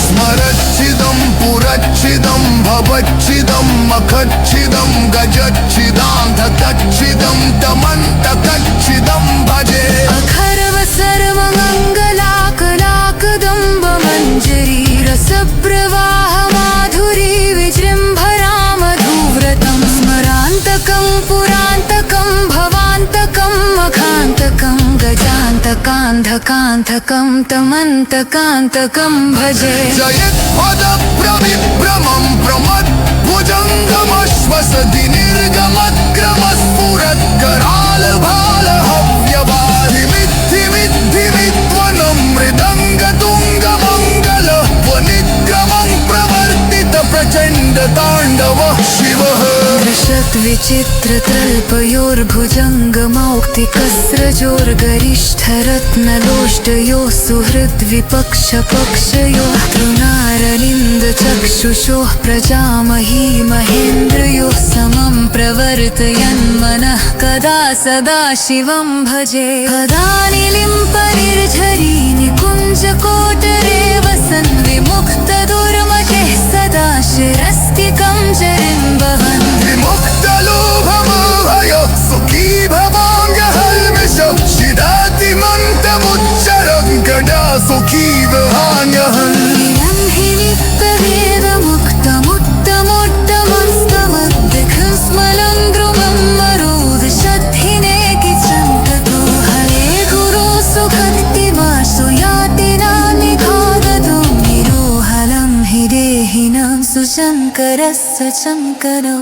स्मरच्छिदं पुरच्छिदं भवच्छिदं मखच्छिदं गजच्छिदान्धकच्छिदं तमन्तकच्छिदं भजे अखर्व सर्वमङ्गलाकलाकदम्बमञ्जरी रसप्रवाह माधुरी विजृम्भरामधुव्रतं स्मरान्तकं पुरान्तकं भवान्तकं मखान्तकं गजान्तकान्धकान्धकं तमन्तकान्तकं भजे जयत्पदप्रविभ्रमं प्रमद्भुजङ्गमश्वसति निर्गमक्रमस्फुरद्गरालभालहव्यवाधिमिद्धिमिद्धिमिध्वनं मृदङ्गतुङ्गमङ्गल वनिद्रमं प्रवर्तित प्रचण्ड ताण्डवः शिवः दृशद्विचित्रतल्पयोर्भुजङ्गमौक्तिकस्रजोर्गरिष्ठरत्नलोष्टयोः सुहृद्विपक्षपक्षयोः तृणारविन्दचक्षुषोः प्रजामही महेन्द्रयोः समं प्रवर्तयन्मनः कदा सदा शिवं भजे कदा निलिम्पनिर्झरी निकुञ्जकोटरे वसन् विमुक्तदुर्मतेः सदा शिरस्तिकं जरिम्बवन् विमुक्तलोभमोहय सुखी भवाङ्गहल्मिषं शिरातिमन्तमुच्चरं गदा सुखी वहान्यहम् इयं हि नित्यवेदमुक्तमुत्तमोत्तमस्तमद्दिखं स्मलङ्गृमं मरोदशद्धिनेकि सन्ततो हरे गुरो सुभक्तिवासु याति नानिघागतो निरोहलं हि देहिनां सुशङ्करस्य शङ्करो